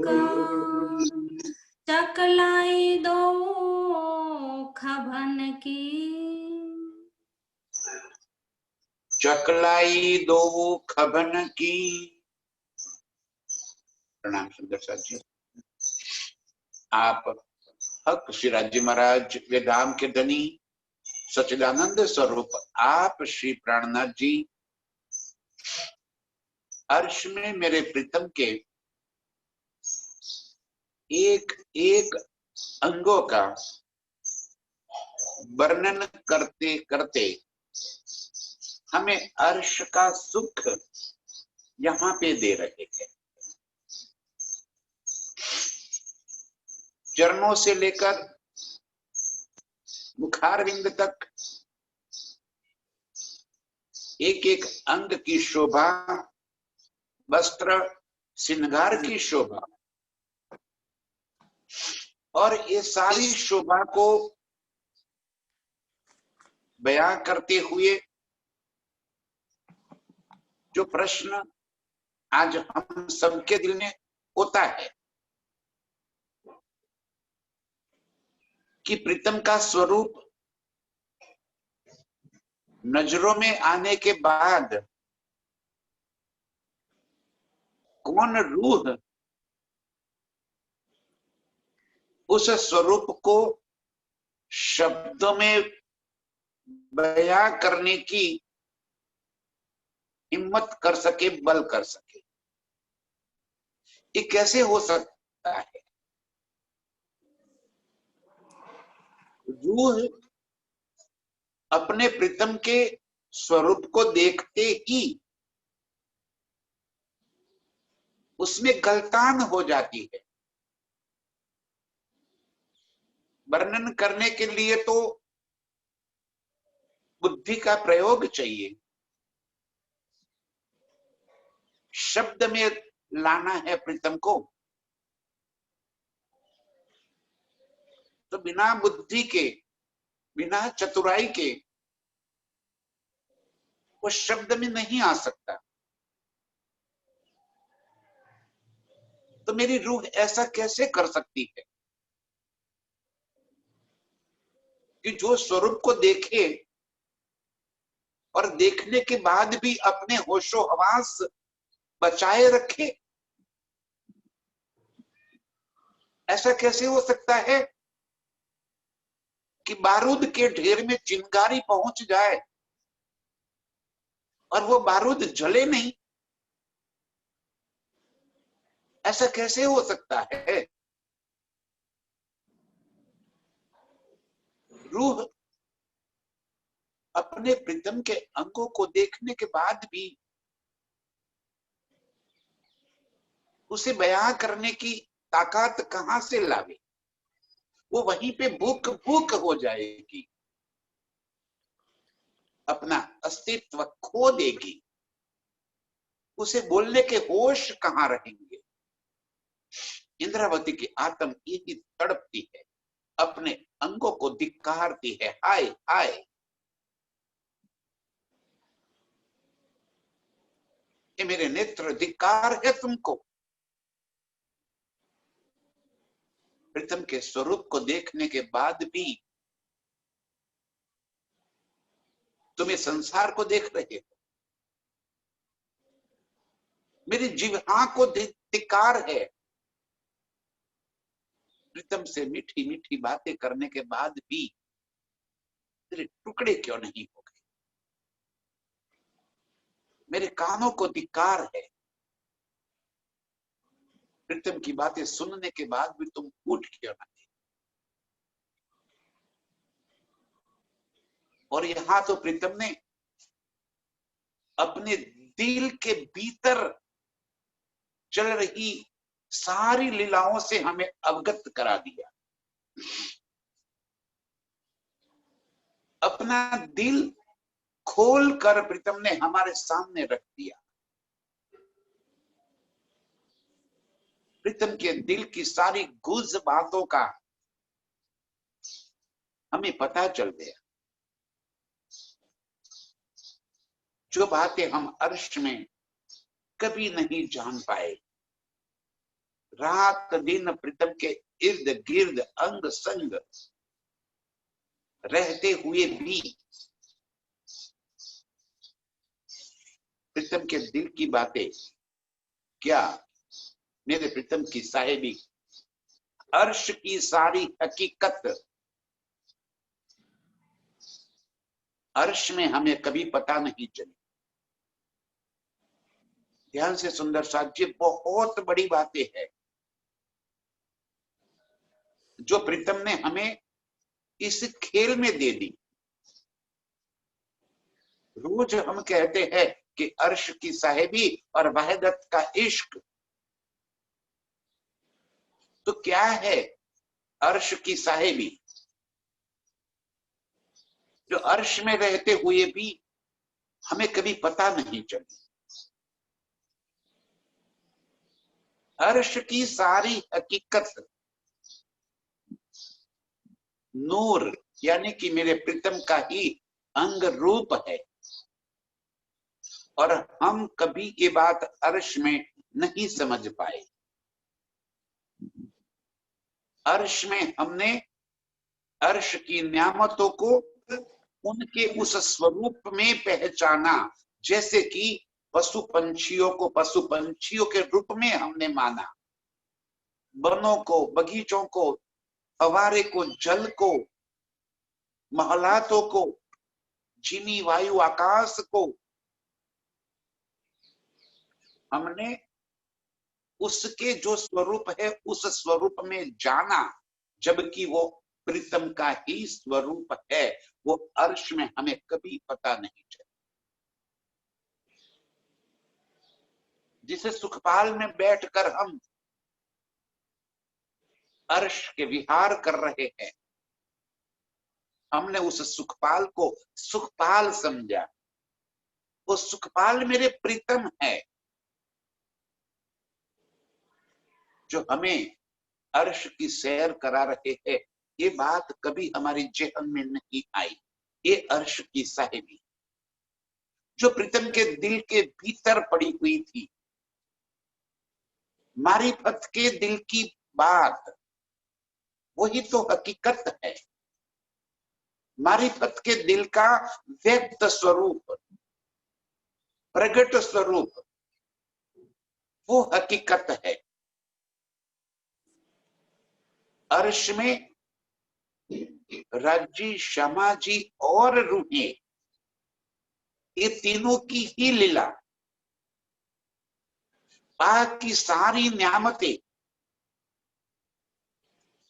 का चकलाई दो खबन की, चकलाई दो खबन की। प्रणाम सुंदर साथ जी। आप हक श्रीराज जी महाराज वेदांत के धनी सच्चिदानंद स्वरूप आप श्री प्राणनाथ जी अर्श में मेरे प्रीतम के एक एक अंगों का वर्णन करते करते हमें अर्श का सुख यहाँ पे दे रहे हैं। चरणों से लेकर मुखारविंद तक एक एक अंग की शोभा, वस्त्र श्रृंगार की शोभा, और ये सारी शोभा को बयां करते हुए जो प्रश्न आज हम सबके दिल में होता है कि प्रीतम का स्वरूप नजरों में आने के बाद कौन रूह उस स्वरूप को शब्दों में बयां करने की हिम्मत कर सके, बल कर सके। ये कैसे हो सकता है? रूह अपने प्रीतम के स्वरूप को देखते ही उसमें गलतान हो जाती है। वर्णन करने के लिए तो बुद्धि का प्रयोग चाहिए, शब्द में लाना है प्रीतम को, तो बिना बुद्धि के, बिना चतुराई के वो शब्द में नहीं आ सकता। तो मेरी रूह ऐसा कैसे कर सकती है कि जो स्वरूप को देखे और देखने के बाद भी अपने होशो हवास बचाए रखे? ऐसा कैसे हो सकता है कि बारूद के ढेर में चिंगारी पहुंच जाए और वो बारूद जले नहीं? ऐसा कैसे हो सकता है? रूह अपने प्रीतम के अंगों को देखने के बाद भी उसे बयां करने की ताकत कहां से लावे? वो वहीं पे भूख भूख हो जाएगी, अपना अस्तित्व खो देगी, उसे बोलने के होश कहां रहेंगे? इंद्रावती की आत्म यही तड़पती है, अपने अंगों को धिक्कारती है। हाय हाय, ये मेरे नेत्र धिक्कार है तुमको। प्रीतम के स्वरूप को देखने के बाद भी तुम इस संसार को देख रहे हो। मेरी जिह्वा को धिक्कार है। प्रीतम से मीठी मीठी बातें करने के बाद भी तेरे टुकड़े क्यों नहीं हो गए? मेरे कानों को धिक्कार है। प्रीतम की बातें सुनने के बाद भी तुम उठ क्यों ना गए? और यहां तो प्रीतम ने अपने दिल के भीतर चल रही सारी लीलाओं से हमें अवगत करा दिया। अपना दिल खोल कर प्रीतम ने हमारे सामने रख दिया। प्रीतम के दिल की सारी गुज बातों का हमें पता चल गया। जो बातें हम अर्श में कभी नहीं जान पाए, रात दिन प्रीतम के इर्द गिर्द अंग संग रहते हुए भी प्रीतम के दिल की बातें क्या मेरे प्रीतम की साहेबी, अर्श की सारी हकीकत अर्श में हमें कभी पता नहीं चली। ध्यान से सुंदर साथ जी, बहुत बड़ी बातें है जो प्रीतम ने हमें इस खेल में दे दी। रोज हम कहते हैं कि अर्श की साहेबी और वहदत का इश्क, तो क्या है अर्श की साहेबी? जो अर्श में रहते हुए भी हमें कभी पता नहीं चली। अर्श की सारी हकीकत नूर यानी कि मेरे प्रीतम का ही अंग रूप है, और हम कभी ये बात अर्श में नहीं समझ पाए। अर्श में हमने अर्श की नियामतों को उनके उस स्वरूप में पहचाना, जैसे कि पशु पंछियों को पशु पंछियों के रूप में हमने माना, वनों को, बगीचों को, फवारे को, जल को, महलातों को, जिमी वायु आकाश को हमने उसके जो स्वरूप है उस स्वरूप में जाना, जबकि वो प्रीतम का ही स्वरूप है। वो अर्श में हमें कभी पता नहीं चला। जिसे सुखपाल में बैठकर हम अर्श के विहार कर रहे हैं, हमने उस सुखपाल को सुखपाल समझा। वो सुखपाल मेरे प्रीतम है जो हमें अर्श की सैर करा रहे हैं। ये बात कभी हमारी जेहन में नहीं आई। ये अर्श की साहिबी जो प्रीतम के दिल के भीतर पड़ी हुई थी, मारिफत के दिल की बात, वही तो हकीकत है। मारिफत के दिल का व्यक्त स्वरूप, प्रगट स्वरूप, वो हकीकत है। अर्श में राजी, श्यामा जी और रूही, ये तीनों की ही लीला, पाक की सारी न्यामतें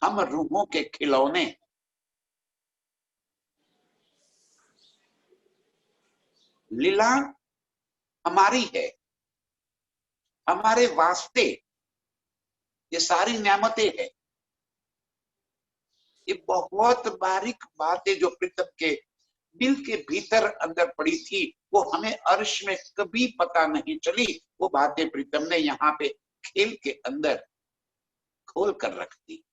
हम रूहों के खिलौने। लीला हमारी है, हमारे वास्ते ये सारी न्यामतें है। ये बहुत बारीक बातें जो प्रीतम के दिल के भीतर अंदर पड़ी थी, वो हमें अर्श में कभी पता नहीं चली। वो बातें प्रीतम ने यहाँ पे खेल के अंदर खोल कर रख दी।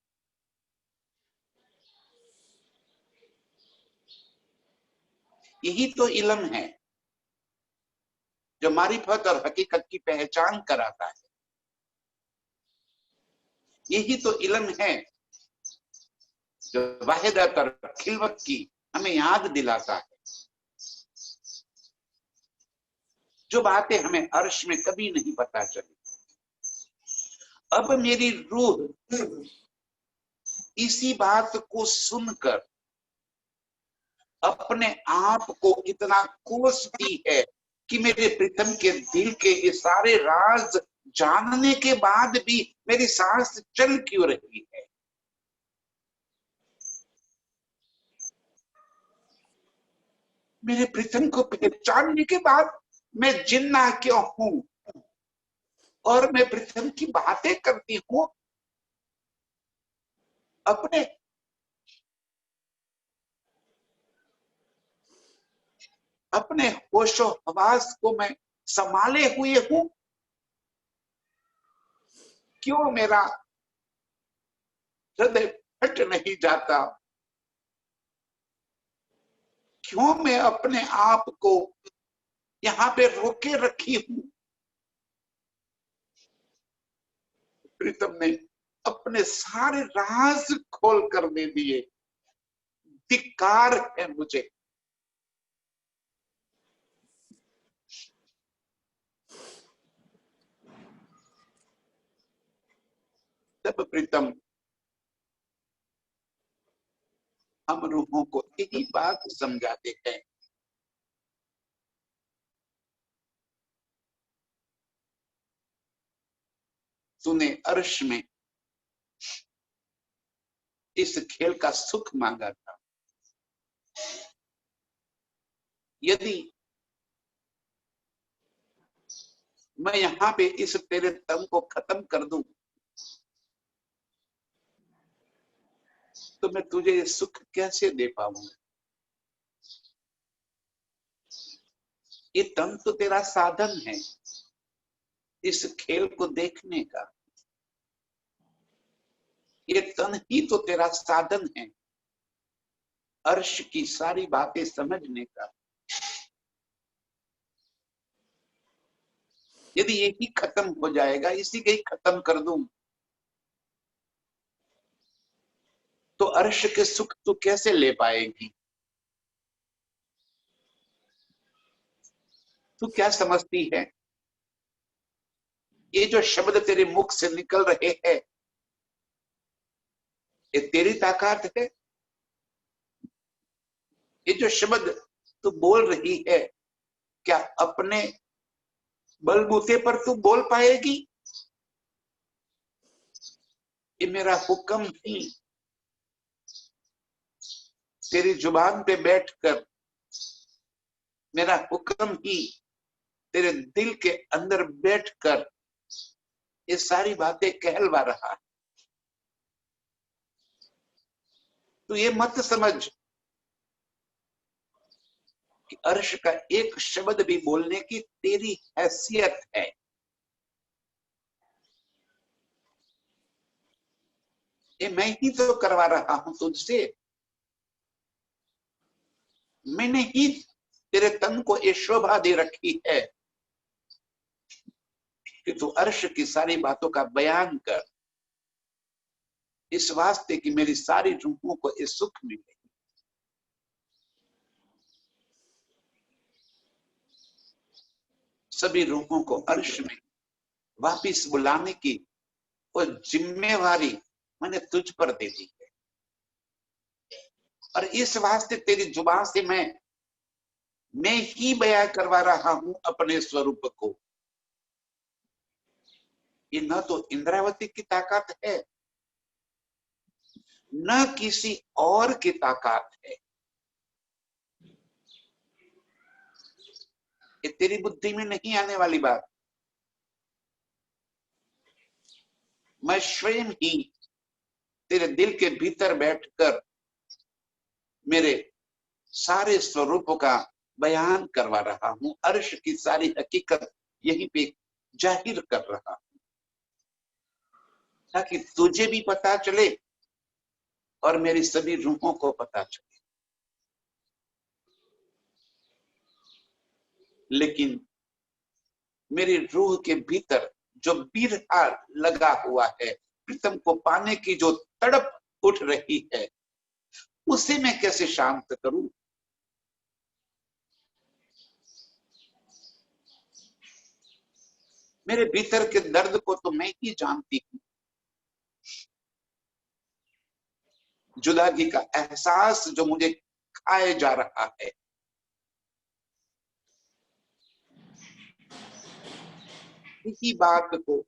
यही तो इल्म है जो मारिफत और हकीकत की पहचान कराता है। यही तो इल्म है जो वाहिदत और खिलवत की हमें याद दिलाता है। जो बातें हमें अर्श में कभी नहीं पता चली। अब मेरी रूह इसी बात को सुनकर अपने आप को इतना कोसती है कि मेरे प्रीतम के दिल के ये सारे राज जानने के बाद भी मेरी सांस चल क्यों रही है। मेरे प्रीतम को पहचानने के बाद मैं जिन्ना क्यों हूं, और मैं प्रीतम की बातें करती हूं। अपने होशो हवास को मैं संभाले हुए हूं। क्यों मेरा हृदय फट नहीं जाता? क्यों मैं अपने आप को यहाँ पे रोके रखी हूं? प्रीतम ने अपने सारे राज खोल कर दे दिए। धिक्कार है मुझे। तब प्रीतम हम रूहों को यही बात समझाते हैं, तूने अर्श में इस खेल का सुख मांगा था। यदि मैं यहाँ पे इस तेरे तन को खत्म कर दूं तो मैं तुझे ये सुख कैसे दे पाऊंगा? ये तन तो तेरा साधन है इस खेल को देखने का। ये तन ही तो तेरा साधन है अर्श की सारी बातें समझने का। यदि यही खत्म हो जाएगा, इसी के ही खत्म कर दूं तो अर्श के सुख तू कैसे ले पाएगी? तू क्या समझती है? ये जो शब्द तेरे मुख से निकल रहे हैं, ये तेरी ताकत है? ये जो शब्द तू बोल रही है, क्या अपने बलबूते पर तू बोल पाएगी? ये मेरा हुक्म ही तेरी जुबान पे बैठकर, मेरा हुक्म ही तेरे दिल के अंदर बैठकर ये सारी बातें कहलवा रहा है। तो ये मत समझ कि अर्श का एक शब्द भी बोलने की तेरी हैसियत है। ये मैं ही तो करवा रहा हूं तुझसे। मैंने ही तेरे तन को ये शोभा दे रखी है कि तू अर्श की सारी बातों का बयान कर, इस वास्ते कि मेरी सारी रूहों को ये सुख मिले। सभी रूहों को अर्श में वापिस बुलाने की वो जिम्मेवारी मैंने तुझ पर दे दी है। और इस वास्ते तेरी जुबान से मैं ही बयां करवा रहा हूं अपने स्वरूप को। ये न तो इंद्रावती की ताकत है, न किसी और की ताकत है। ये तेरी बुद्धि में नहीं आने वाली बात। मैं स्वयं ही तेरे दिल के भीतर बैठकर मेरे सारे स्वरूपों का बयान करवा रहा हूं। अर्श की सारी हकीकत यहीं पे जाहिर कर रहा हूं ताकि तुझे भी पता चले और मेरी सभी रूहों को पता चले। लेकिन मेरी रूह के भीतर जो बिरहा लगा हुआ है, प्रीतम को पाने की जो तड़प उठ रही है, उसे मैं कैसे शांत करूं? मेरे भीतर के दर्द को तो मैं ही जानती हूं। जुदाई का एहसास जो मुझे खाए जा रहा है, इसी बात को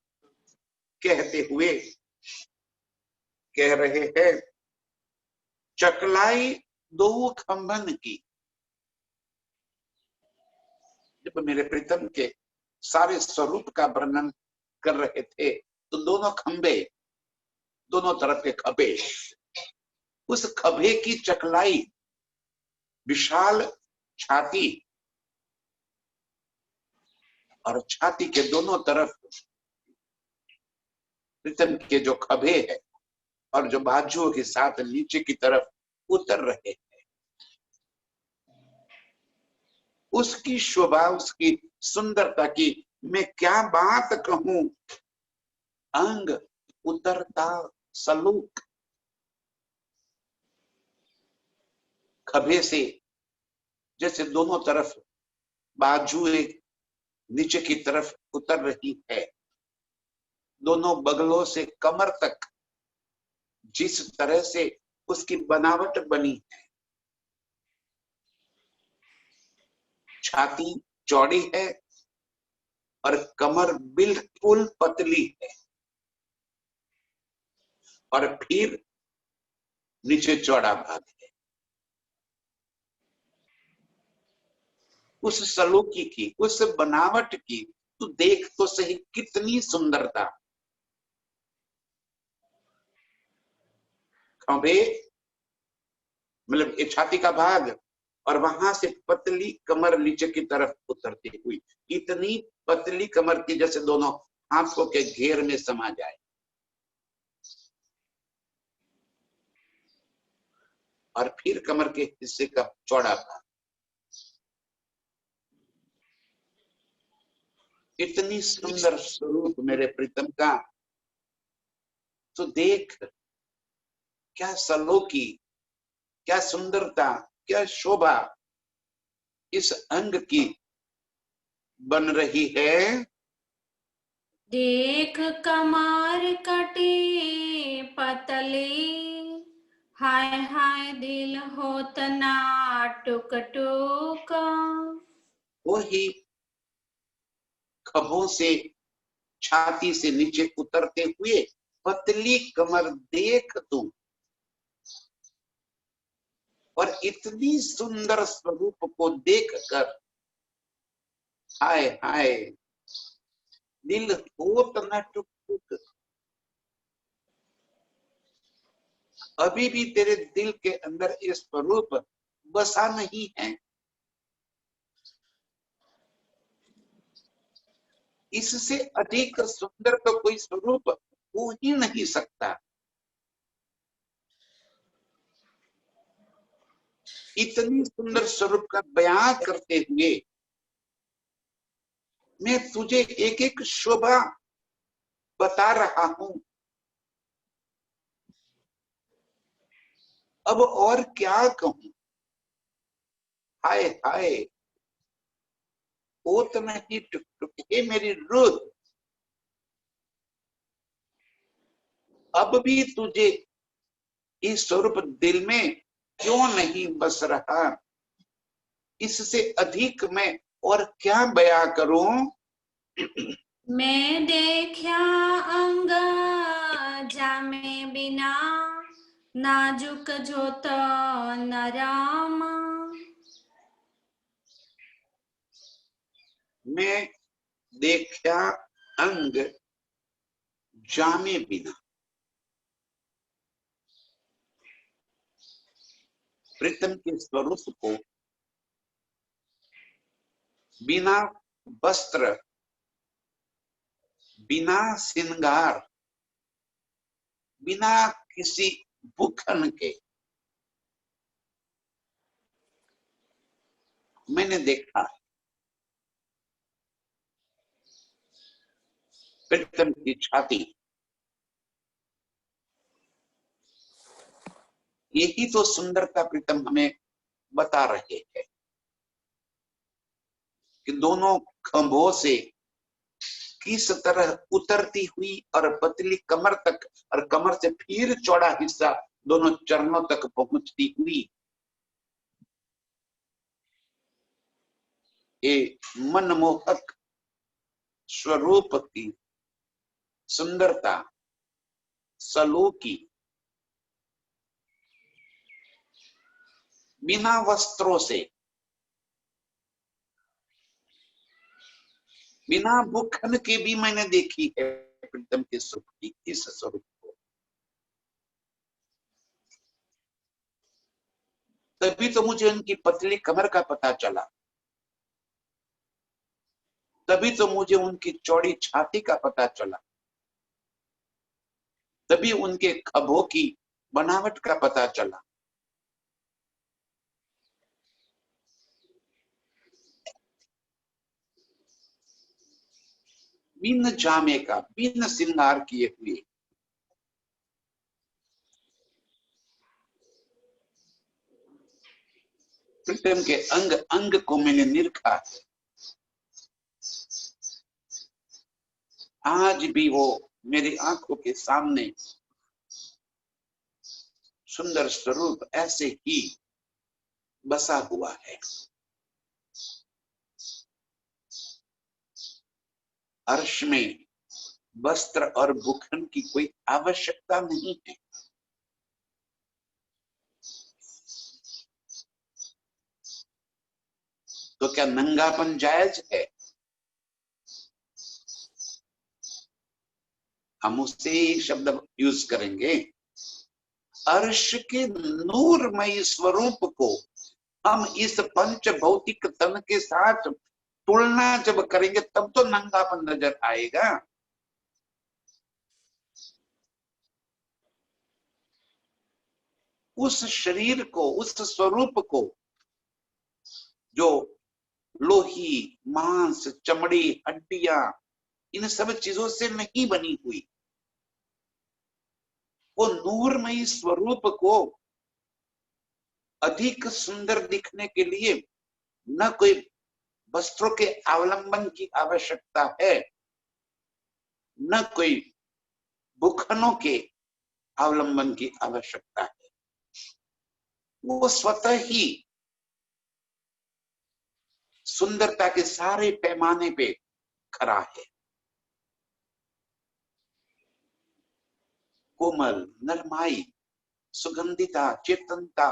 कहते हुए कह रहे हैं, चकलाई दो खंभन की। जब मेरे प्रीतम के सारे स्वरूप का वर्णन कर रहे थे तो दोनों खंबे, दोनों तरफ के खंबे, उस खंबे की चकलाई, विशाल छाती और छाती के दोनों तरफ प्रीतम के जो खंबे है और जो बाजुओं के साथ नीचे की तरफ उतर रहे हैं, उसकी शोभा, उसकी सुंदरता की मैं क्या बात कहूं। अंग उतरता सलूक, खभे से जैसे दोनों तरफ बाजुएं नीचे की तरफ उतर रही है, दोनों बगलों से कमर तक जिस तरह से उसकी बनावट बनी है, छाती चौड़ी है और कमर बिल्कुल पतली है, और फिर नीचे चौड़ा भाग है। उस सलूकी की, उस बनावट की तू देख तो सही, कितनी सुंदरता। खंभे मतलब ये छाती का भाग, और वहां से पतली कमर नीचे की तरफ उतरती हुई, इतनी पतली कमर की जैसे दोनों आंखों के घेर में समा जाए, और फिर कमर के हिस्से का चौड़ा भाग। इतनी सुंदर स्वरूप मेरे प्रीतम का, तो देख क्या सलोकी, क्या सुंदरता, क्या शोभा इस अंग की बन रही है। देख कमर कटी पतली, हाय हाय दिल होत ना टुक टुक। वही खभों से, छाती से नीचे उतरते हुए पतली कमर देख तू, और इतनी सुंदर स्वरूप को देखकर हाय हाय दिल होत न टुक टुक। अभी भी तेरे दिल के अंदर ये स्वरूप बसा नहीं है। इससे अधिक सुंदर तो कोई स्वरूप हो ही नहीं सकता। इतनी सुंदर स्वरूप का बयां करते हुए मैं तुझे एक एक शोभा बता रहा हूं। अब और क्या कहूं। हाय हाय वो तो नहीं टुक टुक, हे मेरी रूह, अब भी तुझे इस स्वरूप दिल में क्यों नहीं बस रहा। इससे अधिक मैं और क्या बयां करूं। मैं देखा अंग जामे बिना, नाजुक जोत नराम। मैं देखा अंग जामे बिना, प्रीतम के स्वरूप को बिना वस्त्र, बिना श्रृंगार, बिना किसी भूखन के मैंने देखा। प्रीतम की छाती, यही तो सुंदरता प्रीतम हमें बता रहे हैं कि दोनों खंभों से किस तरह उतरती हुई और पतली कमर तक, और कमर से फिर चौड़ा हिस्सा दोनों चरणों तक पहुंचती हुई ये मनमोहक स्वरूप की सुंदरता, सलोकी, बिना वस्त्रों से, बिना भूखन के भी मैंने देखी है प्रीतम के स्वरूप की, इस स्वरूप को। तभी तो मुझे उनकी पतली कमर का पता चला, तभी तो मुझे उनकी चौड़ी छाती का पता चला, तभी उनके खभों की बनावट का पता चला। बिन जामे का, बिन श्रृंगार किए हुए प्रीतम के अंग अंग को मैंने निरखा है। आज भी वो मेरी आंखों के सामने सुंदर स्वरूप ऐसे ही बसा हुआ है। अर्श में वस्त्र और भूखन की कोई आवश्यकता नहीं है। तो क्या नंगापन जायज है? हम उससे ही शब्द यूज करेंगे। अर्श के नूरमयी स्वरूप को हम इस पंच भौतिक तन के साथ तुलना जब करेंगे तब तो नंगापन नजर आएगा। उस शरीर को, उस स्वरूप को जो लोही, मांस, चमड़ी, हड्डियां, इन सब चीजों से नहीं बनी हुई, वो नूरमयी स्वरूप को अधिक सुंदर दिखने के लिए न कोई वस्त्रों के अवलंबन की आवश्यकता है, न कोई भूखनों के अवलंबन की आवश्यकता है। वो स्वतः ही सुंदरता के सारे पैमाने पे खड़ा है। कोमल, नरमाई, सुगंधिता, चेतनता,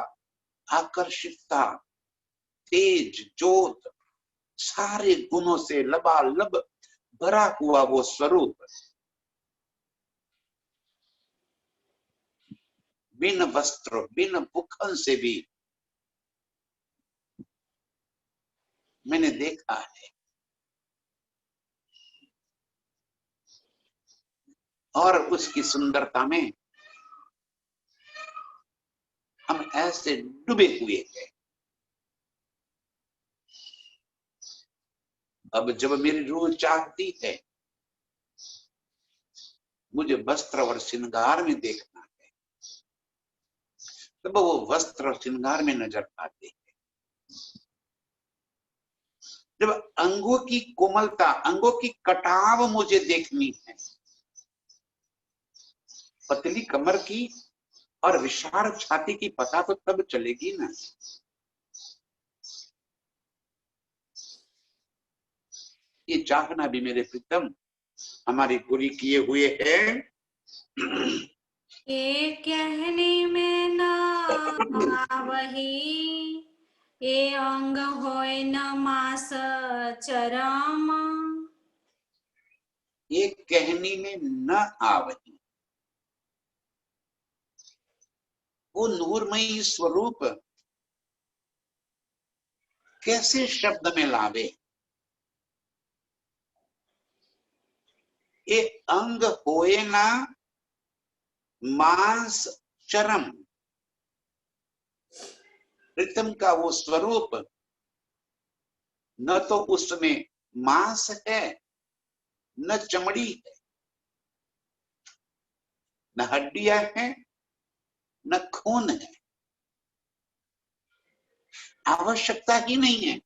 आकर्षितता, तेज, जोत, सारे गुणों से लबालब भरा हुआ वो स्वरूप बिन वस्त्र, बिन भूखन से भी मैंने देखा है। और उसकी सुंदरता में हम ऐसे डूबे हुए हैं। अब जब मेरी रूह चाहती है मुझे वस्त्र और श्रृंगार में देखना है, तब वो वस्त्र और श्रृंगार में नजर आते हैं। जब अंगों की कोमलता, अंगों की कटाव मुझे देखनी है, पतली कमर की और विशाल छाती की पता तो तब चलेगी ना। ये चाहना भी मेरे प्रीतम हमारी पूरी किए हुए है। ये कहने में ना आवही, ये अंग होय न मास चरम। ये कहनी में न आवही, वो नूरमयी स्वरूप कैसे शब्द में लावे। ये अंग होए ना मांस चरम, प्रीतम का वो स्वरूप न तो उसमें मांस है, न चमड़ी है, न हड्डियां हैं, न खून है। आवश्यकता ही नहीं है।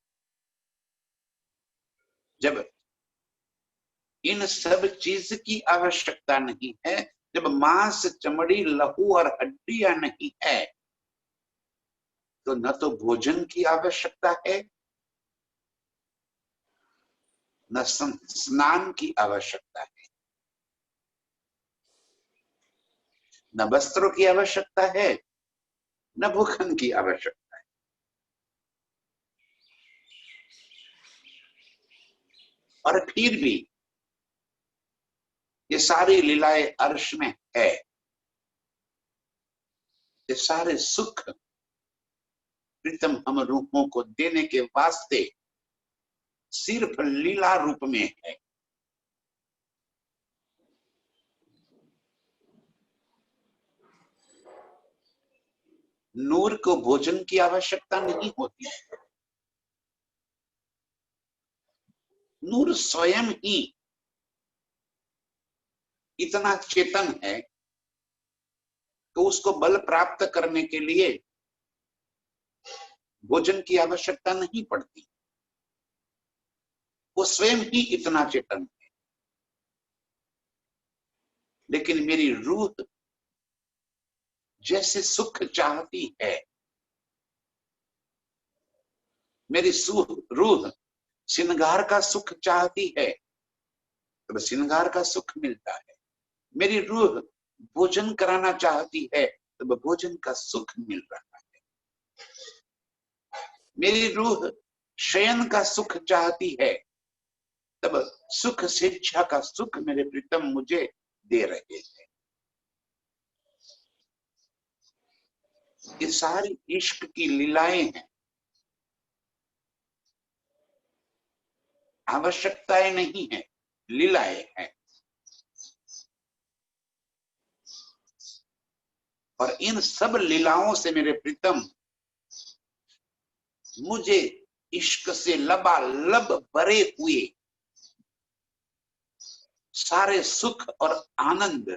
जब इन सब चीज की आवश्यकता नहीं है, जब मांस, चमड़ी, लहू और हड्डियां नहीं है, तो न तो भोजन की आवश्यकता है, न स्नान की आवश्यकता है, न वस्त्रों की आवश्यकता है, न भूखन की आवश्यकता है। और फिर भी ये सारी लीलाएं अर्श में है। ये सारे सुख प्रीतम हम रूपों को देने के वास्ते सिर्फ लीला रूप में है। नूर को भोजन की आवश्यकता नहीं होती। नूर स्वयं ही इतना चेतन है तो उसको बल प्राप्त करने के लिए भोजन की आवश्यकता नहीं पड़ती, वो स्वयं ही इतना चेतन है। लेकिन मेरी रूह जैसे सुख चाहती है, मेरी रूह श्रृंगार का सुख चाहती है, तब श्रृंगार का सुख मिलता है। मेरी रूह भोजन कराना चाहती है, तब भोजन का सुख मिल रहा है। मेरी रूह शयन का सुख चाहती है, तब सुख शिक्षा का सुख मेरे प्रीतम मुझे दे रहे हैं। ये सारी इश्क की लीलाएं हैं, आवश्यकताएं नहीं है, लीलाएं हैं। और इन सब लीलाओं से मेरे प्रीतम मुझे इश्क से लबालब भरे हुए सारे सुख और आनंद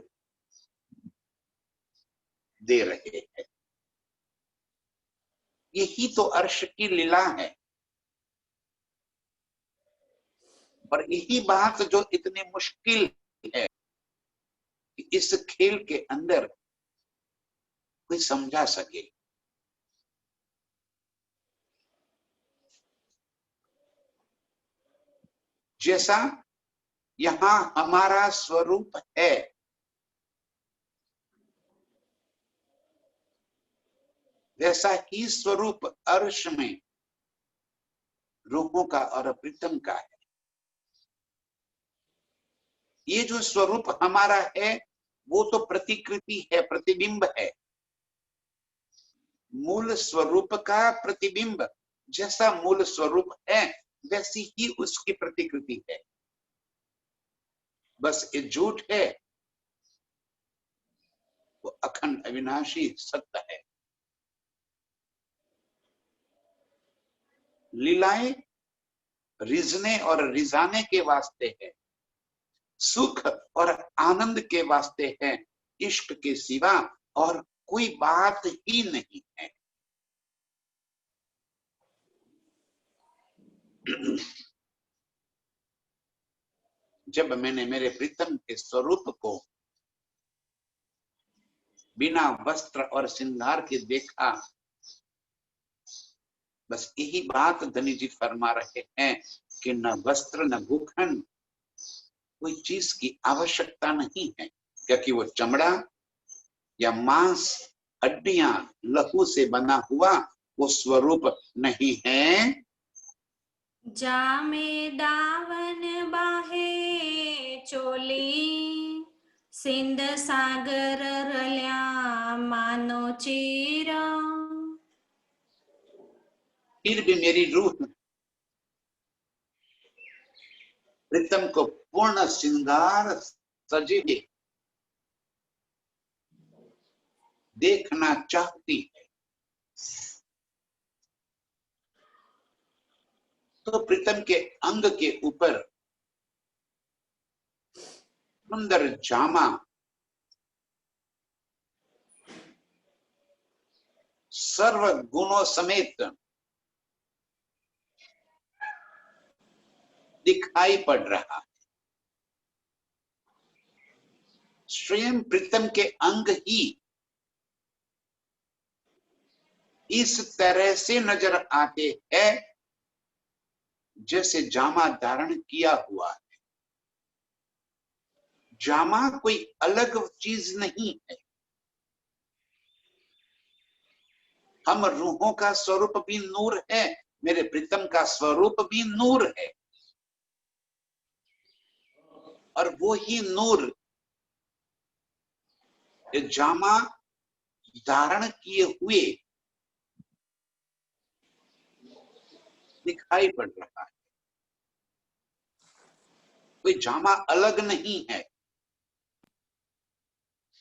दे रहे हैं। यही तो अर्श की लीला है। और यही बात जो इतनी मुश्किल है कि इस खेल के अंदर कोई समझा सके। जैसा यहां हमारा स्वरूप है, वैसा ही स्वरूप अर्श में रूहों का और प्रीतम का है। ये जो स्वरूप हमारा है वो तो प्रतिकृति है, प्रतिबिंब है। मूल स्वरूप का प्रतिबिंब जैसा मूल स्वरूप है वैसी ही उसकी प्रतिकृति है। बस ये झूठ है, वो अखंड अविनाशी सत्य है। लीलाएं रिझने और रिझाने के वास्ते है, सुख और आनंद के वास्ते है। इश्क के सिवा और कोई बात ही नहीं है। जब मैंने मेरे प्रीतम के स्वरूप को बिना वस्त्र और श्रृंगार के देखा, बस यही बात धनी जी फरमा रहे हैं कि न वस्त्र न भूखन, कोई चीज की आवश्यकता नहीं है, क्योंकि वो चमड़ा या मांस हड्डियां लहू से बना हुआ वो स्वरूप नहीं है। जामे दावन बाहे चोली, सिंध सागर रल्या मानो चीर। फिर भी मेरी रूह प्रीतम को पूर्ण श्रृंगार सजे देखना चाहती है। तो प्रीतम के अंग के ऊपर सुंदर जामा सर्व गुणों समेत दिखाई पड़ रहा है। स्वयं प्रीतम के अंग ही इस तरह से नजर आते हैं जैसे जामा धारण किया हुआ है। जामा कोई अलग चीज नहीं है। हम रूहों का स्वरूप भी नूर है, मेरे प्रीतम का स्वरूप भी नूर है। और वो ही नूर जामा धारण किए हुए दिखाई पड़ रहा है। कोई जामा अलग नहीं है,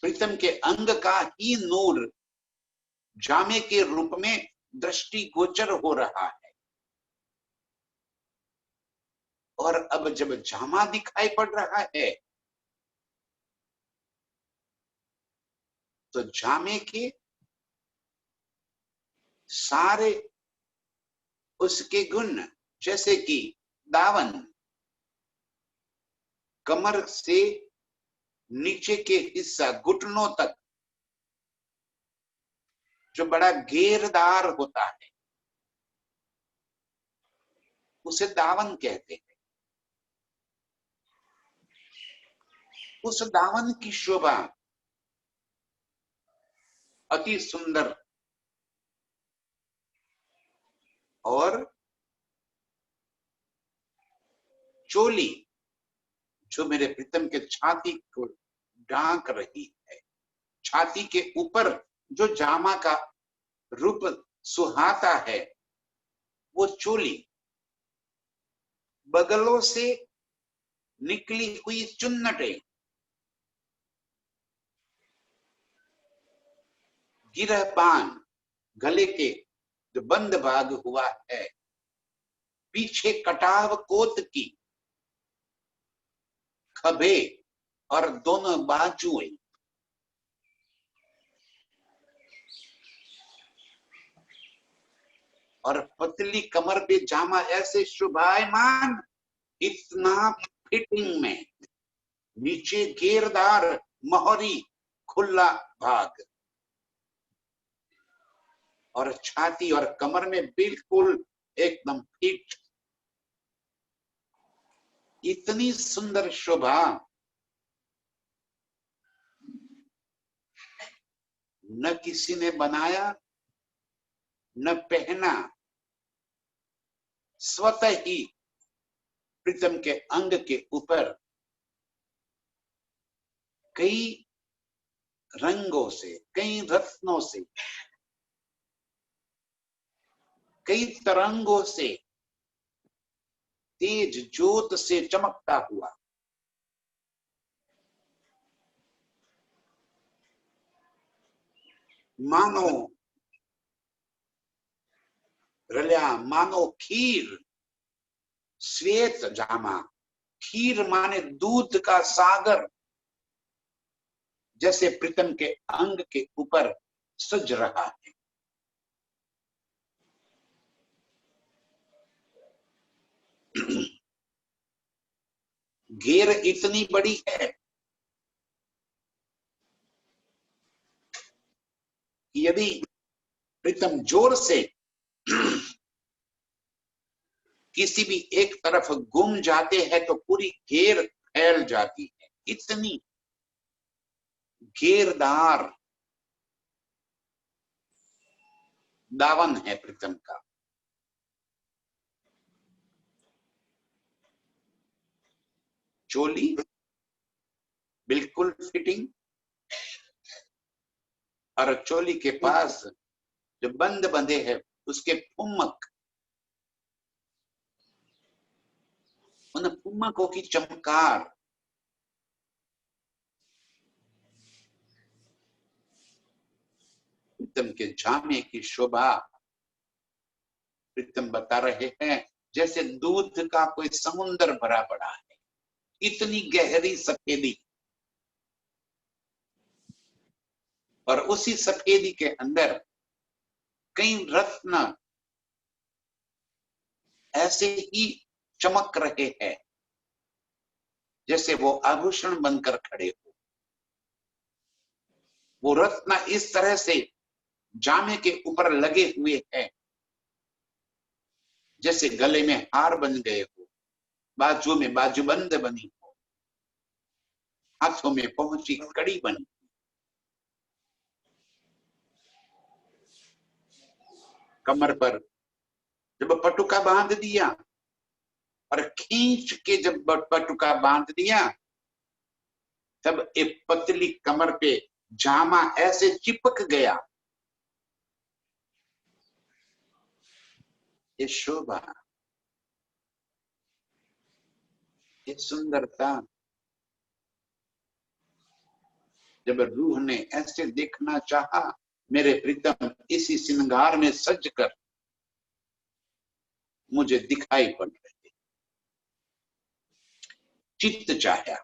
प्रीतम के अंग का ही नूर जामे के रूप में दृष्टि गोचर हो रहा है। और अब जब जामा दिखाई पड़ रहा है तो जामे के सारे उसके गुण, जैसे कि दावन, कमर से नीचे के हिस्सा घुटनों तक जो बड़ा घेरदार होता है उसे दावन कहते हैं। उस दावन की शोभा अति सुंदर और चोली जो मेरे प्रीतम के छाती को ढांक रही है, छाती के ऊपर जो जामा का रूप सुहाता है वो चोली, बगलों से निकली हुई चुन्नटें, गिरहपान, गले के जो बंद भाग हुआ है, पीछे कटाव कोत की खभे और दोनों बाजुएं, और पतली कमर पे जामा ऐसे शोभायमान, इतना फिटिंग में, नीचे घेरदार मोहरी खुला भाग और छाती और कमर में बिल्कुल एकदम फिट, इतनी सुंदर शोभा न किसी ने बनाया न पहना, स्वतः ही प्रीतम के अंग के ऊपर कई रंगों से, कई रत्नों से, कई तरंगों से, तेज ज्योत से चमकता हुआ मानो रल्या, मानो खीर, श्वेत जामा, खीर माने दूध का सागर, जैसे प्रीतम के अंग के ऊपर सज रहा है। घेर इतनी बड़ी है कि यदि प्रीतम जोर से किसी भी एक तरफ गुम जाते हैं तो पूरी घेर फैल जाती है, इतनी घेरदार दावन है प्रीतम का। चोली बिल्कुल फिटिंग, और चोली के पास जो बंद बंधे हैं उसके फुम्मक, उन फुम्मकों की चमकार, प्रीतम के जामे की शोभा, प्रीतम बता रहे हैं जैसे दूध का कोई समुंदर भरा पड़ा है, इतनी गहरी सफेदी, और उसी सफेदी के अंदर कई रत्न ऐसे ही चमक रहे हैं जैसे वो आभूषण बनकर खड़े हो। वो रत्न इस तरह से जामे के ऊपर लगे हुए हैं जैसे गले में हार बन गए हो, बाजू में बाजूबंद बनी हो, हाथों में पहुंची कड़ी बनी, कमर पर जब पटुका बांध दिया और खींच के जब पटुका बांध दिया तब एक पतली कमर पे जामा ऐसे चिपक गया। ये शोभा, ये सुंदरता, जब रूह ने ऐसे देखना चाहा, मेरे प्रीतम इसी श्रृंगार में सज कर मुझे दिखाई पड़ रहे, चित्त चाहा,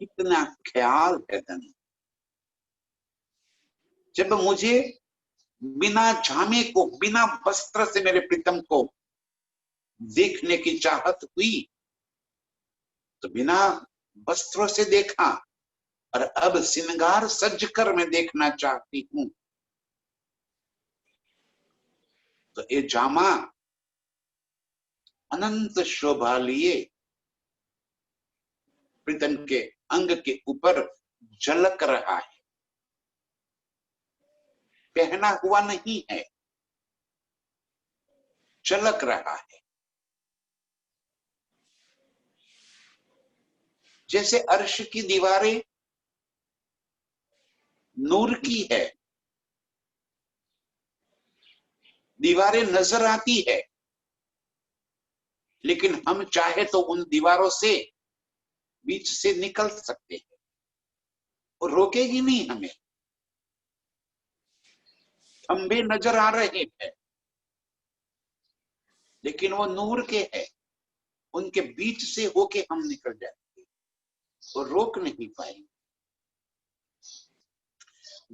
कितना ख्याल है धनी, जब मुझे बिना जामे को, बिना वस्त्र से मेरे प्रीतम को देखने की चाहत हुई, तो बिना वस्त्रों से देखा, और अब श्रृंगार सज कर मैं देखना चाहती हूं। तो ये जामा अनंत शोभा लिए प्रीतम के अंग के ऊपर झलक रहा है, पहना हुआ नहीं है, झलक रहा है। जैसे अर्श की दीवारें नूर की है, दीवारें नजर आती है, लेकिन हम चाहे तो उन दीवारों से बीच से निकल सकते हैं, और रोकेगी नहीं हमें। खंबे नजर आ रहे हैं, लेकिन वो नूर के हैं, उनके बीच से होके हम निकल जाएंगे और रोक नहीं पाएंगे।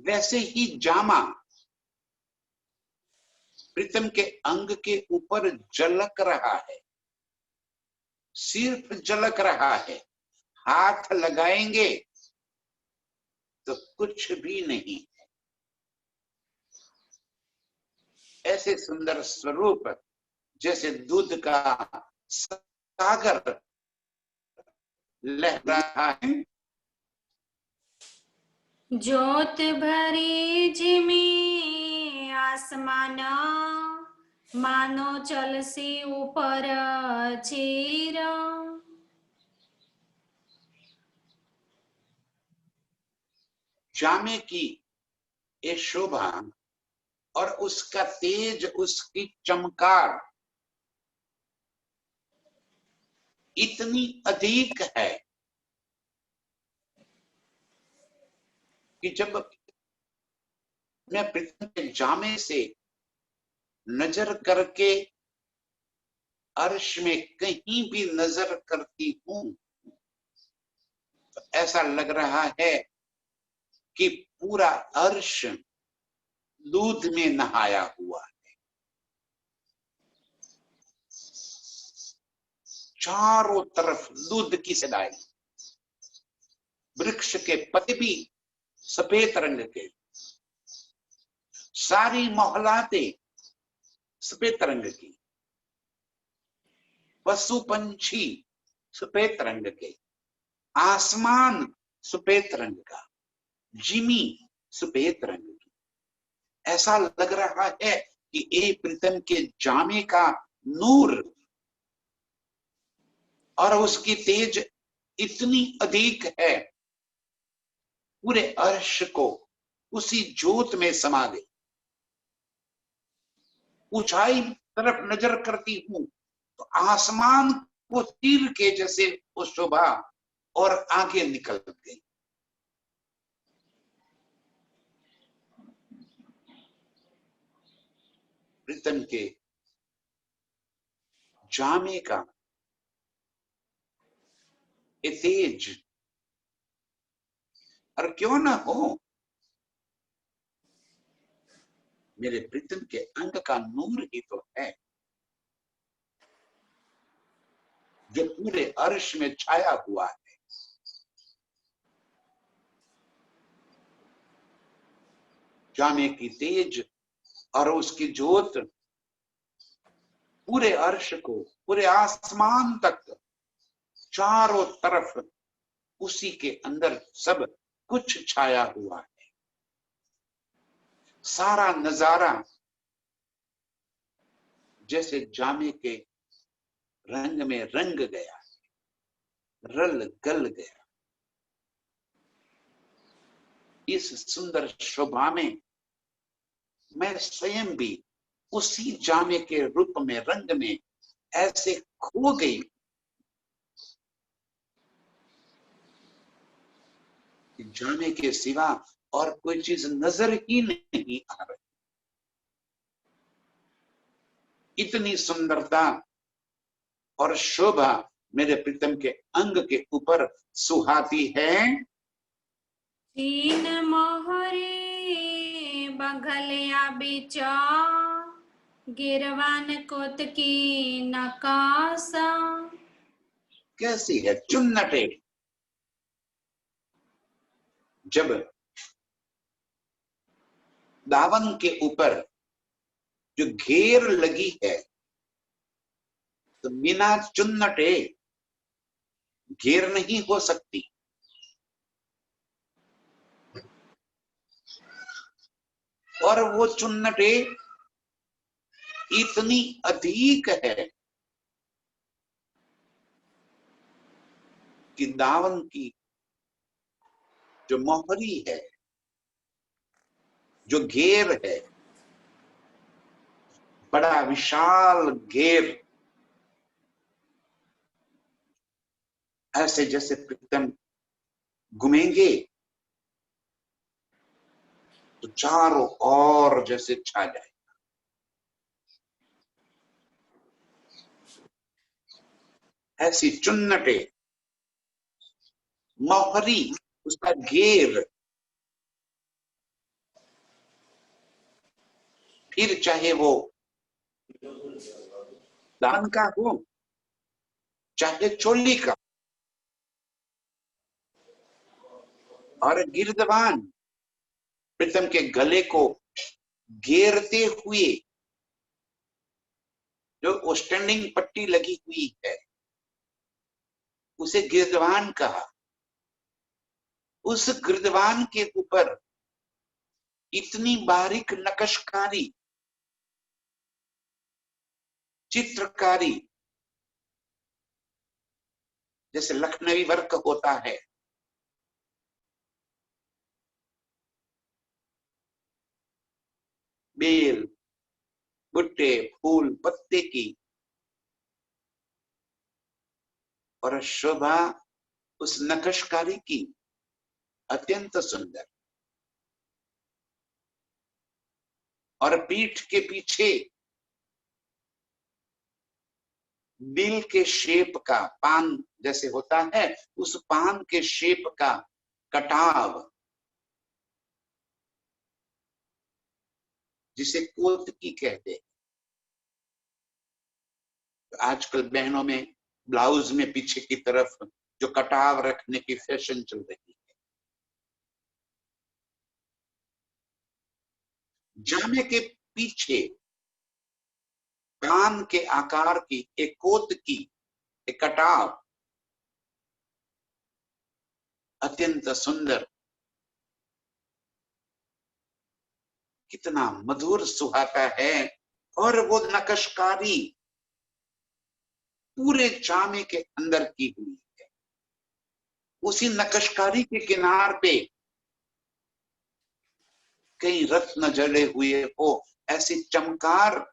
वैसे ही जामा प्रीतम के अंग के ऊपर झलक रहा है, सिर्फ झलक रहा है। हाथ लगाएंगे तो कुछ भी नहीं है। ऐसे सुंदर स्वरूप, जैसे दूध का सागर लहरा रहा है। ज्योत भरी जिमी आसमान, मानो चलसी ऊपर चीर। जामे की ये शोभा और उसका तेज, उसकी चमकार इतनी अधिक है कि जब मैं प्रीतम के जामे से नजर करके अर्श में कहीं भी नजर करती हूं, तो ऐसा लग रहा है कि पूरा अर्श दूध में नहाया हुआ है। चारों तरफ दूध की सदाई, वृक्ष के पत्ते भी सफेद रंग के, सारी मोहलाते सफेद रंग की, पशु पंछी सफेद रंग के, आसमान सफेद रंग का, जिमी सफेद रंग की। ऐसा लग रहा है कि ये प्रीतम के जामे का नूर और उसकी तेज इतनी अधिक है, पूरे अर्श को उसी ज्योत में समा गई। ऊंचाई तरफ नजर करती हूं तो आसमान को तीर के जैसे वो शोभा और आगे निकल गई। प्रीतम के जामे का ये तेज, और क्यों ना हो, मेरे प्रीतम के अंग का नूर ही तो है जो पूरे अर्श में छाया हुआ है। जामे की तेज और उसकी ज्योत पूरे अर्श को, पूरे आसमान तक, चारों तरफ उसी के अंदर सब कुछ छाया हुआ है। सारा नजारा जैसे जामे के रंग में रंग गया, रल गल गया। इस सुंदर शोभा में मैं स्वयं भी उसी जामे के रूप में, रंग में ऐसे खो गई कि जामे के सिवा और कोई चीज नजर ही नहीं आ रही। इतनी सुंदरता और शोभा मेरे प्रीतम के अंग के ऊपर सुहाती है। तीन मोहरे बघलिया बिचा गिरवान कोत की नकासा। कैसी है चुन्नटे। जब दावन के ऊपर जो घेर लगी है तो बिना चुन्नटे घेर नहीं हो सकती। और वो चुन्नटे इतनी अधिक है कि दावन की जो मोहरी है, जो घेर है, बड़ा विशाल घेर, ऐसे जैसे प्रीतम घूमेंगे तो चारों ओर जैसे छा जाए। ऐसी चुन्नटे, मोहरी, उसका घेर, फिर चाहे वो दान का हो चाहे चोली का। और गिरदवान प्रीतम के गले को घेरते हुए जो स्टैंडिंग पट्टी लगी हुई है उसे गिरदवान कहा। उस गिरदवान के ऊपर इतनी बारीक नक्शकारी, चित्रकारी, जैसे लखनवी वर्क होता है, बेल, बुट्टे, फूल, पत्ते की, और शोभा उस नक्शकारी की अत्यंत सुंदर। और पीठ के पीछे दिल के शेप का, पान जैसे होता है उस पान के शेप का कटाव, जिसे कोतकी कहते हैं। आजकल बहनों में ब्लाउज में पीछे की तरफ जो कटाव रखने की फैशन चल रही है। जामे के पीछे कान के आकार की एक कोतकी, एक कटाव अत्यंत सुंदर, कितना मधुर सुहाता है। और वो नक्शकारी पूरे जामे के अंदर की हुई है। उसी नक्शकारी के किनार पे कई रत्न जड़े हुए हो, ऐसी चमकार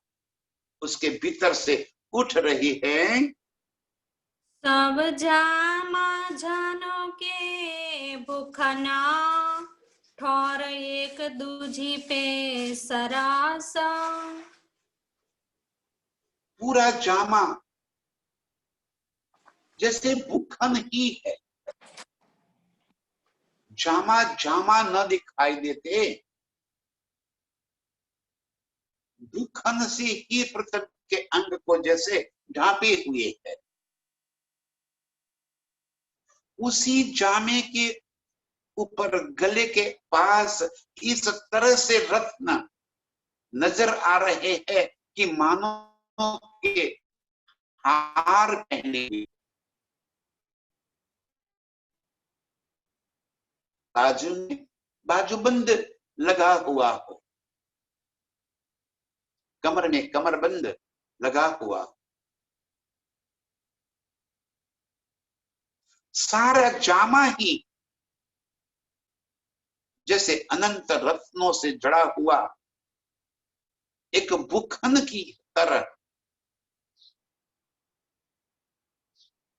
उसके भीतर से उठ रही है। सब जामा जानो के बुखना ठौर एक दूजी पे सरासा। पूरा जामा जैसे भूखन ही है। जामा जामा न दिखाई देते, भूखन से ही पृथ्वी के अंग को जैसे ढांपे हुए है। उसी जामे के ऊपर गले के पास इस तरह से रत्न नजर आ रहे हैं कि मानो के हार पहने हुए, बाजू में बाजूबंद लगा हुआ हो, कमर में कमरबंद लगा हुआ, सारा जामा ही जैसे अनंत रत्नों से जड़ा हुआ एक भूखन की तरह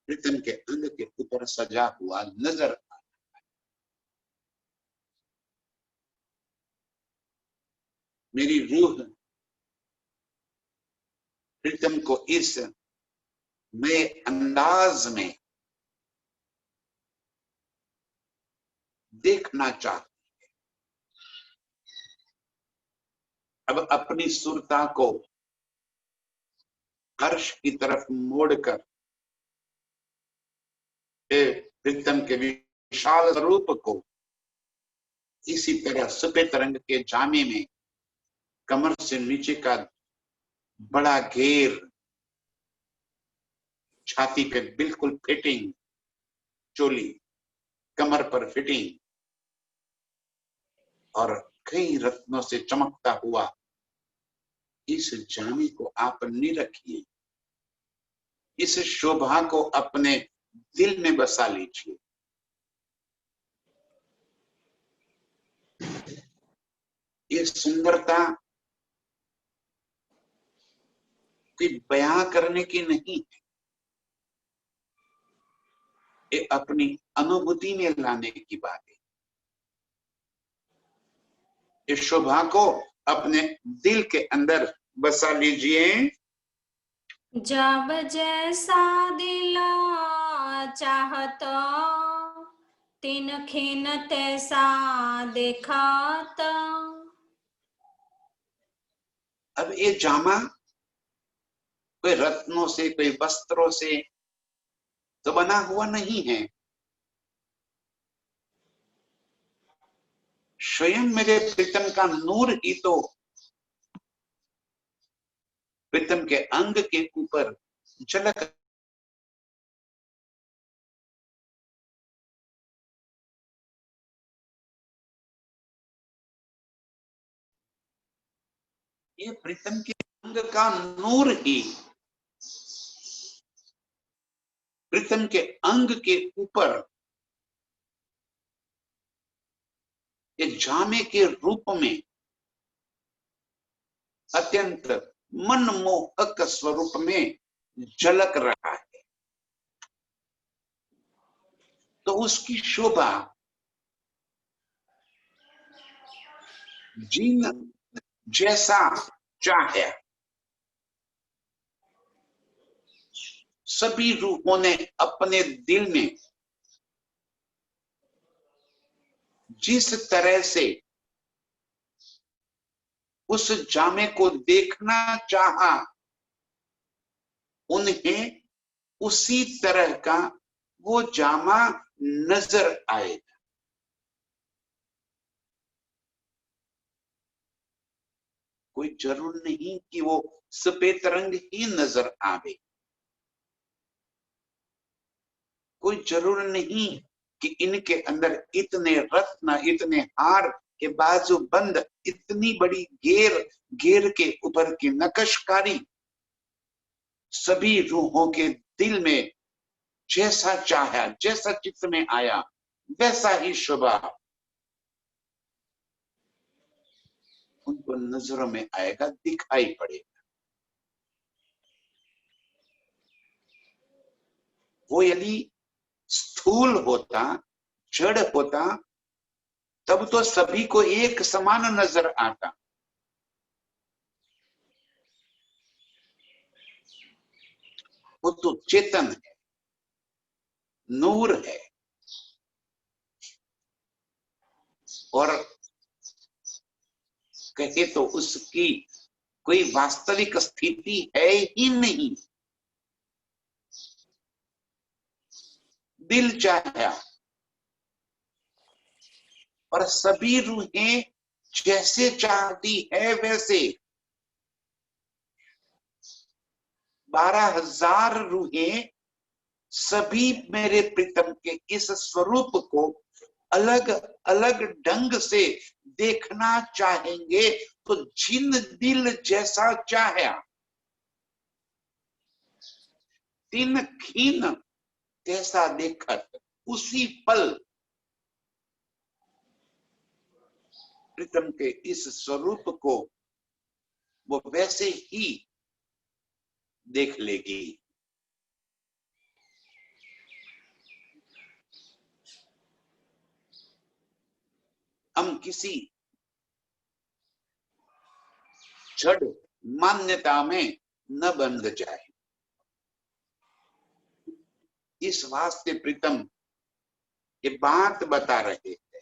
प्रीतम के अंग के ऊपर सजा हुआ नजर आ। मेरी रूह प्रीतम को इस नए अंदाज में देखना चाहती। अब अपनी सुरता को हर्ष की तरफ मोड़कर प्रीतम के विशाल रूप को इसी तरह सफेद रंग के जामे में कमर से नीचे का बड़ा घेर, छाती पे बिल्कुल फिटिंग चोली, कमर पर फिटिंग और कई रत्नों से चमकता हुआ इस जामे को आप निरखिए, इस शोभा को अपने दिल में बसा लीजिए। ये सुंदरता कोई बयां करने की नहीं है, ये अपनी अनुभूति में लाने की बात है। इस शोभा को अपने दिल के अंदर बसा लीजिए। जब जैसा दिल चाहत तिन खिन तैसा देखत। अब ये जामा कोई रत्नों से, कोई वस्त्रों से तो बना हुआ नहीं है, स्वयं मेरे प्रीतम का नूर ही तो प्रीतम के अंग के ऊपर झलक। ये प्रीतम के अंग का नूर ही प्रीतम के अंग के ऊपर एक जामे के रूप में अत्यंत मनमोहक स्वरूप में झलक रहा है। तो उसकी शोभा जिन जैसा चाहे सभी रूहों ने अपने दिल में जिस तरह से उस जामे को देखना चाहा, उन्हें उसी तरह का वो जामा नजर आएगा। कोई जरूर नहीं कि वो सफेद रंग ही नजर आवे, कोई जरूर नहीं कि इनके अंदर इतने रत्न, इतने हार के बाजू बंद, इतनी बड़ी घेर के ऊपर की नक्शकारी सभी रूहों के दिल में जैसा चाहा, जैसा चित्त में आया, वैसा ही शोभा उनको नजरों में आएगा, दिखाई पड़ेगा। वो यदि स्थूल होता, जड़ होता, तब तो सभी को एक समान नजर आता। वो तो चेतन है, नूर है, और कहे तो उसकी कोई वास्तविक स्थिति है ही नहीं। दिल चाहा और सभी रूहें जैसे चाहती है वैसे 12,000 रूहें सभी मेरे प्रीतम के इस स्वरूप को अलग अलग ढंग से देखना चाहेंगे। तो जिन दिल जैसा चाहा तिन खीन तैसा देखत, उसी पल प्रीतम के इस स्वरूप को वो वैसे ही देख लेगी। हम किसी जड़ मान्यता में न बंध जाए, इस वास्ते प्रीतम ये बात बता रहे हैं।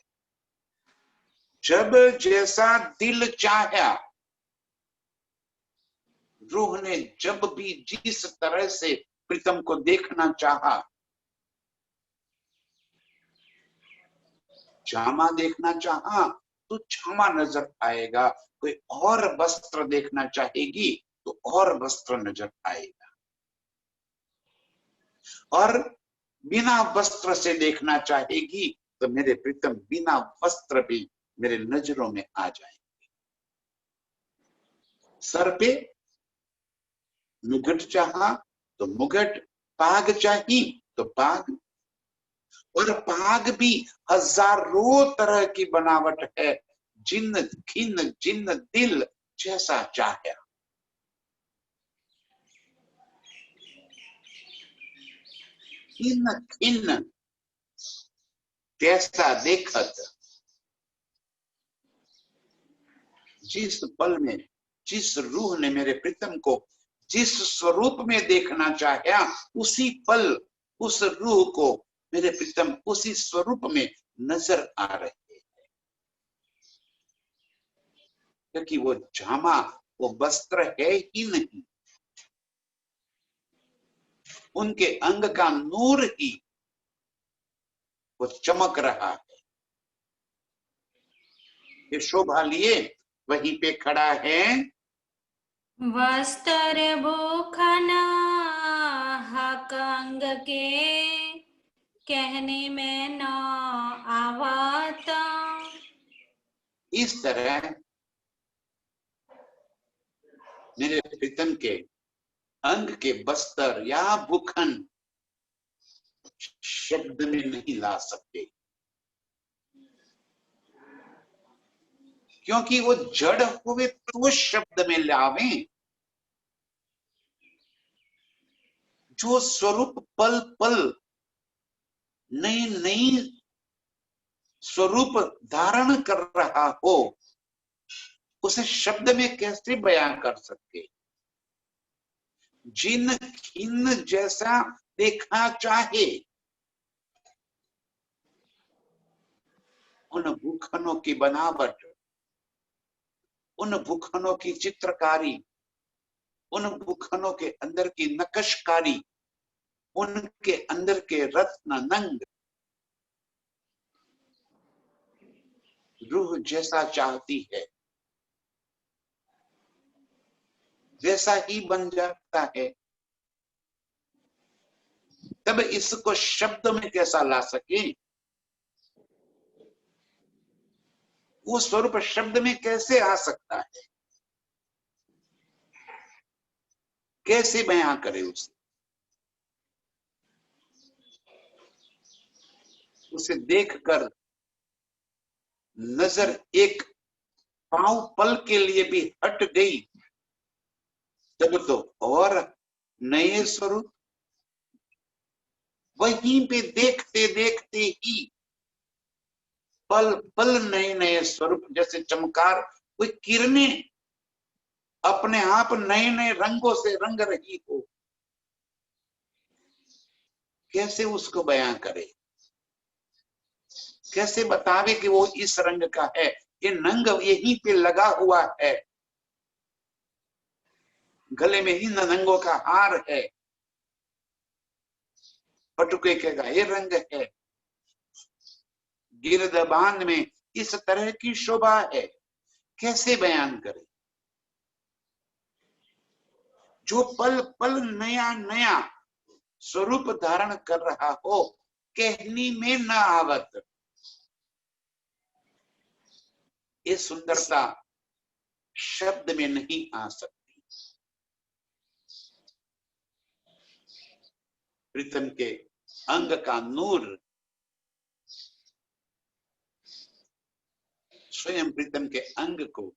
जब जैसा दिल चाहा रूह ने जब भी जिस तरह से प्रीतम को देखना चाहा, जामा देखना चाहा तो जामा नजर आएगा, कोई और वस्त्र देखना चाहेगी तो और वस्त्र नजर आएगा, और बिना वस्त्र से देखना चाहेगी तो मेरे प्रीतम बिना वस्त्र भी मेरे नजरों में आ जाएंगे। सर पे मुगट चाहा तो मुगट, पाग चाही तो पाग, और पाग भी हजारों तरह की बनावट है, जिन्न खिन्न जिन्न दिल जैसा चाहे। खिन्न खिन्न कैसा देखत, जिस पल में जिस रूह ने मेरे प्रीतम को जिस स्वरूप में देखना चाहा, उसी पल उस रूह को मेरे प्रीतम उसी स्वरूप में नजर आ रहे हैं, क्योंकि वो जामा वो वस्त्र है ही नहीं, उनके अंग का नूर ही वो चमक रहा है। ये शोभा लिए वहीं पे खड़ा है, वस्त्र भूखना हक अंग के, कहने में न आवत। इस तरह मेरे प्रीतम के अंग के बस्तर या भूखन शब्द में नहीं ला सकते, क्योंकि वो जड़ हुए तो शब्द में लावे, जो स्वरूप पल पल नई नई स्वरूप धारण कर रहा हो, उसे शब्द में कैसे बयान कर सकते। जिन खिन्न जैसा देखना चाहे, उन भूखनों की बनावट, उन भूखनों की चित्रकारी, उन भूखनों के अंदर की नक्शकारी, उनके अंदर के रत्न नंग, रूह जैसा चाहती है वैसा ही बन जाता है। तब इसको शब्द में कैसा ला सके, वो स्वरूप शब्द में कैसे आ सकता है, कैसे बयां करे उसे, उसे देखकर नजर एक पांव पल के लिए भी हट गई, तब तो और नए स्वरूप वहीं पे देखते देखते ही पल पल नए नए स्वरूप, जैसे चमकार कोई किरणें अपने आप नए नए रंगों से रंग रही हो, कैसे उसको बयां करे, कैसे बतावे कि वो इस रंग का है, ये नंग यहीं पे लगा हुआ है, गले में ही नंगों का हार है, पटुके का ये रंग है, गिरदबान में इस तरह की शोभा है, कैसे बयान करे। जो पल पल नया नया स्वरूप धारण कर रहा हो, कहनी में न आवत, ये सुंदरता शब्द में नहीं आ सकती। प्रीतम के अंग का नूर स्वयं प्रीतम के अंग को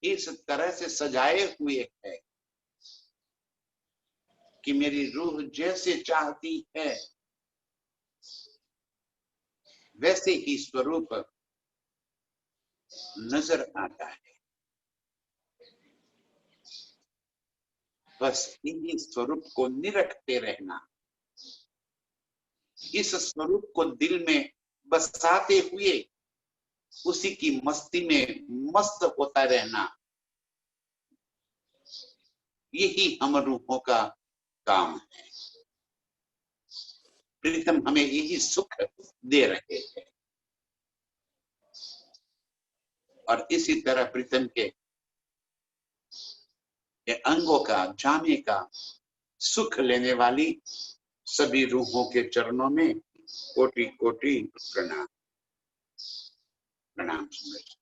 इस तरह से सजाए हुए है कि मेरी रूह जैसे चाहती है वैसे ही स्वरूप नजर आता है। बस इन्हीं स्वरूप को निरखते रहना, इस स्वरूप को दिल में बसाते हुए उसी की मस्ती में मस्त होता रहना, यही हम रूहों का काम है। प्रीतम हमें यही सुख दे रहे हैं और इसी तरह प्रीतम के अंगों का, जामे का सुख लेने वाली सभी रूहों के चरणों में कोटि कोटि प्रणाम। प्रणाम सुंदर।